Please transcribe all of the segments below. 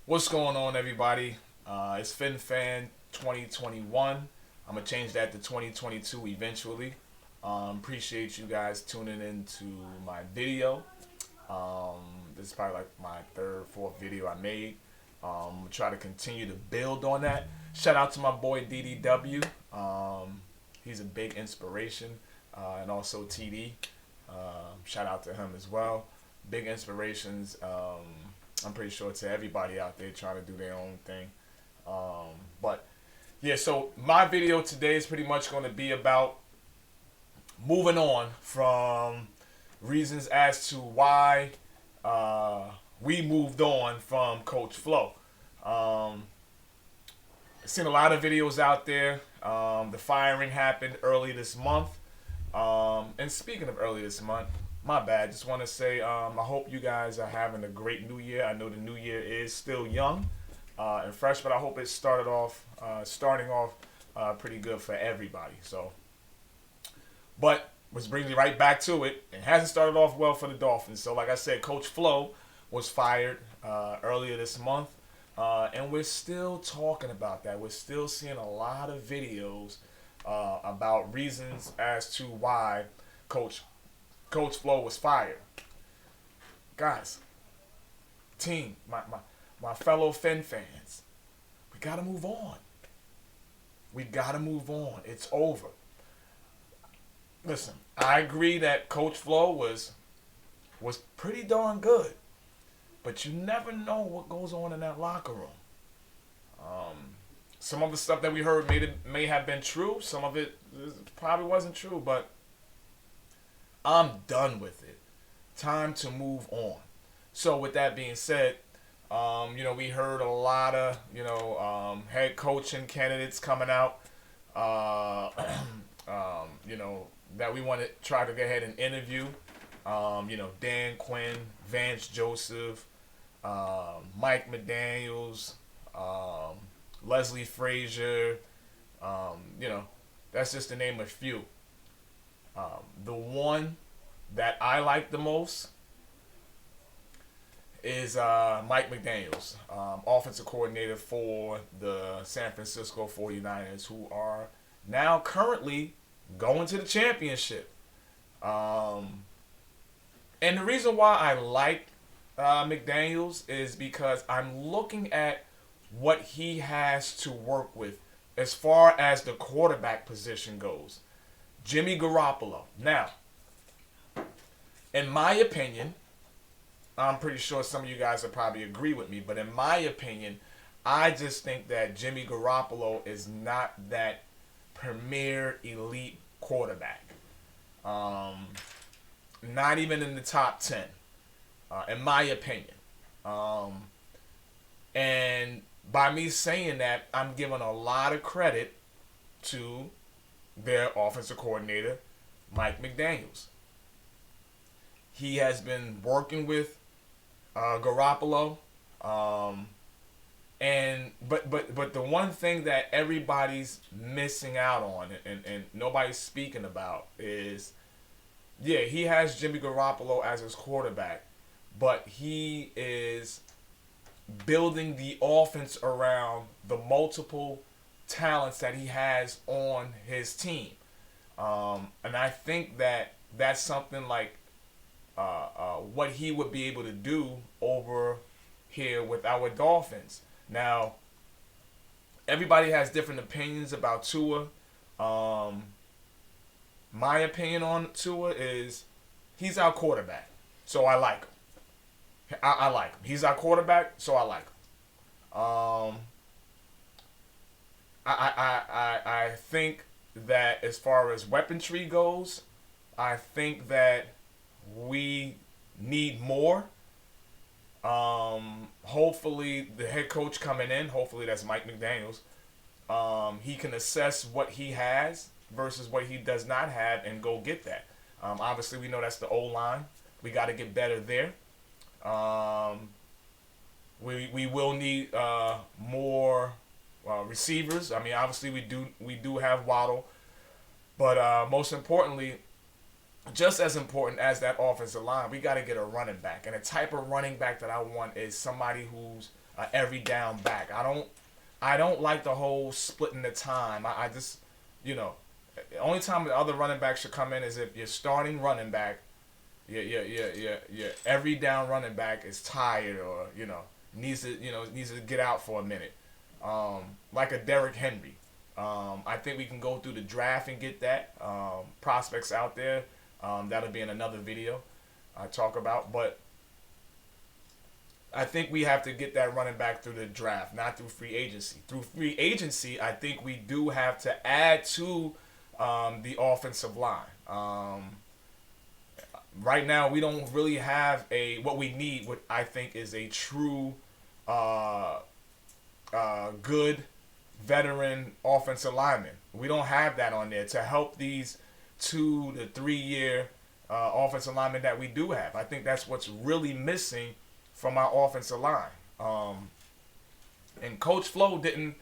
What's going on, everybody? It's FinFan 2021. I'm gonna change that to 2022 eventually. Appreciate you guys tuning into my video. This is probably like my third, fourth video I made. Try to continue to build on that. Shout out to my boy DDW. He's a big inspiration, and also TD. Shout out to him as well. Big inspirations. I'm pretty sure to everybody out there trying to do their own thing. But yeah, so my video today is pretty much going to be about moving on from reasons as to why we moved on from Coach Flo. I've seen a lot of videos out there. The firing happened early this month. And speaking of early this month, my bad. Just want to say I hope you guys are having a great new year. I know the new year is still young and fresh, but I hope it's starting off pretty good for everybody. So, but which brings me right back to it. It hasn't started off well for the Dolphins. So, like I said, Coach Flo was fired earlier this month, and we're still talking about that. We're still seeing a lot of videos about reasons as to why Coach Flo was fired. Guys, team, my fellow Fin fans, we gotta move on. We gotta move on. It's over. Listen, I agree that Coach Flo was pretty darn good, but you never know what goes on in that locker room. Some of the stuff that we heard may have been true. Some of it probably wasn't true, but I'm done with it. Time to move on. So with that being said, we heard a lot of, head coaching candidates coming out, that we want to try to go ahead and interview. Dan Quinn, Vance Joseph, Mike McDaniels, Leslie Frazier, that's just to name a few. The one that I like the most is Mike McDaniels, offensive coordinator for the San Francisco 49ers, who are now currently going to the championship. And the reason why I like McDaniels is because I'm looking at what he has to work with as far as the quarterback position goes. Jimmy Garoppolo. Now, in my opinion, I'm pretty sure some of you guys will probably agree with me, but in my opinion, I just think that Jimmy Garoppolo is not that premier elite quarterback. Not even in the top 10, in my opinion. And by me saying that, I'm giving a lot of credit to their offensive coordinator, Mike McDaniels. He has been working with Garoppolo, but the one thing that everybody's missing out on and nobody's speaking about is, yeah, he has Jimmy Garoppolo as his quarterback, but he is building the offense around the multiple talents that he has on his team. And I think that that's something like what he would be able to do over here with our Dolphins. Now, everybody has different opinions about Tua. My opinion on Tua is he's our quarterback, so I like him. I like him. He's our quarterback, so I like him. I think that as far as weaponry goes, I think that we need more. Hopefully, the head coach coming in, hopefully that's Mike McDaniels, he can assess what he has versus what he does not have and go get that. Obviously, we know that's the O-line. We got to get better there. We will need more receivers. I mean, obviously we do have Waddle, but most importantly, just as important as that offensive line, we got to get a running back. And the type of running back that I want is somebody who's every down back. I don't like the whole splitting the time. I just, the only time the other running back should come in is if you're starting running back, your every down running back is tired or needs to get out for a minute, like a Derrick Henry. I think we can go through the draft and get that prospects out there. That'll be in another video I talk about, but I think we have to get that running back through the draft, not through free agency. Through free agency, I think we do have to add to the offensive line. Right now, we don't really have what we need. What I think is a true, good veteran offensive lineman. We don't have that on there to help these 2 to 3 year offensive linemen that we do have. I think that's what's really missing from our offensive line. And Coach Flo didn't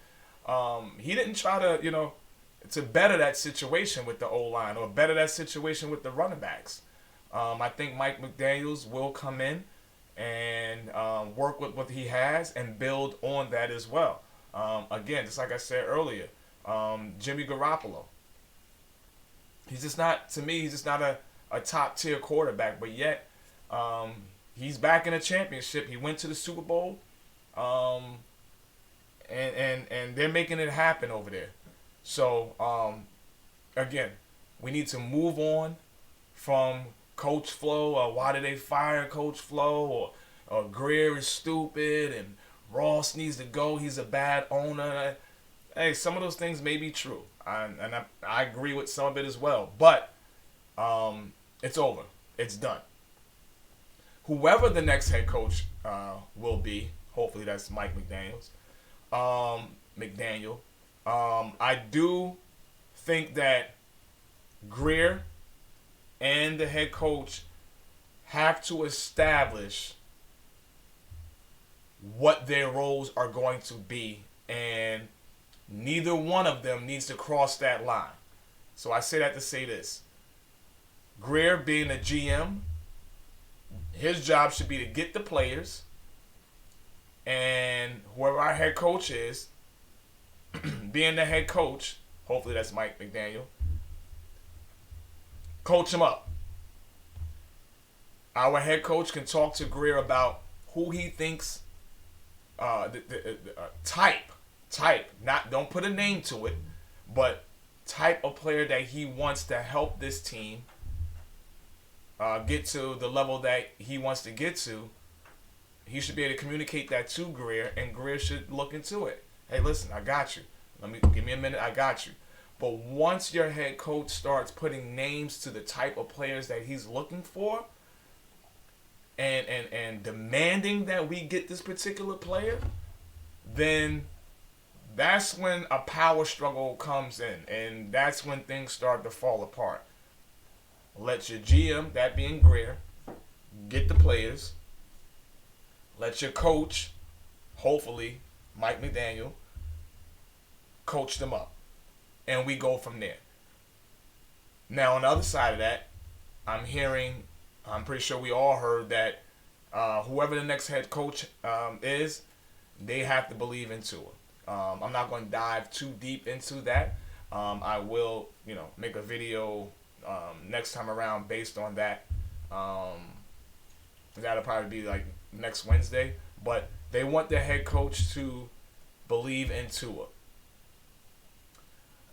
try to better that situation with the O-line or better that situation with the running backs. I think Mike McDaniels will come in and work with what he has and build on that as well. Again, just like I said earlier, Jimmy Garoppolo. He's just not a top tier quarterback, but yet he's back in a championship. He went to the Super Bowl, and they're making it happen over there. So again, we need to move on from Coach Flo, or why did they fire Coach Flo, or Greer is stupid and Ross needs to go, he's a bad owner. Hey, some of those things may be true, and I agree with some of it as well, but it's over. It's done. Whoever the next head coach will be, hopefully that's Mike McDaniel. I do think that Greer and the head coach have to establish what their roles are going to be, and neither one of them needs to cross that line. So I say that to say this. Greer being a GM, his job should be to get the players, and whoever our head coach is, being the head coach, hopefully that's Mike McDaniel, coach him up. Our head coach can talk to Greer about who he thinks, type, not, don't put a name to it, but type of player that he wants to help this team get to the level that he wants to get to. He should be able to communicate that to Greer, and Greer should look into it. Hey, listen, I got you. Give me a minute, I got you. But once your head coach starts putting names to the type of players that he's looking for, and demanding that we get this particular player, then that's when a power struggle comes in, and that's when things start to fall apart. Let your GM, that being Greer, get the players. Let your coach, hopefully Mike McDaniel, coach them up. And we go from there. Now, on the other side of that, I'm pretty sure we all heard that whoever the next head coach is, they have to believe in Tua. I'm not going to dive too deep into that. I will, make a video next time around based on that. That'll probably be like next Wednesday. But they want the head coach to believe in Tua.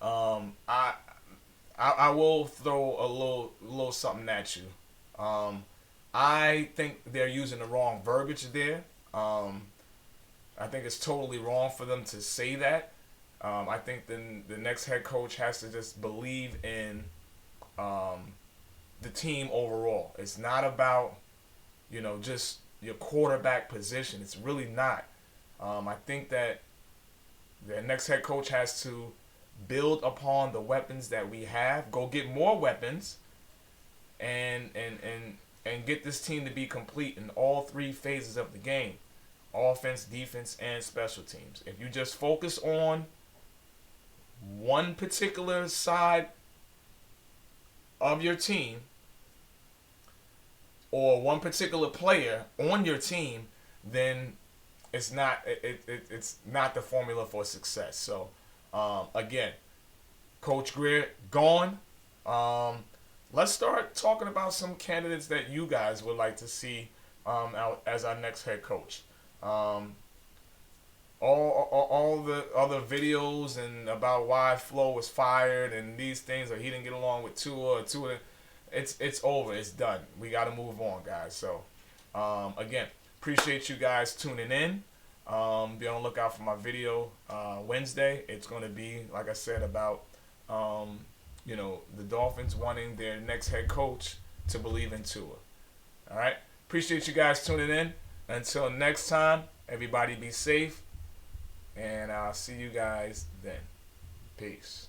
I will throw a little something at you. I think they're using the wrong verbiage there. I think it's totally wrong for them to say that. I think the next head coach has to just believe in the team overall. It's not about, just your quarterback position. It's really not. I think that the next head coach has to build upon the weapons that we have, go get more weapons, and get this team to be complete in all three phases of the game: offense, defense, and special teams. If you just focus on one particular side of your team, or one particular player on your team, then it's not it's not the formula for success. So again, Coach Grier gone. Let's start talking about some candidates that you guys would like to see out as our next head coach. All the other videos and about why Flo was fired and these things, or he didn't get along with Tua, or Tua, it's over. It's done. We got to move on, guys. So again, appreciate you guys tuning in. Be on the lookout for my video Wednesday. It's going to be, like I said, about the Dolphins wanting their next head coach to believe in Tua. All right. Appreciate you guys tuning in. Until next time, everybody be safe. And I'll see you guys then. Peace.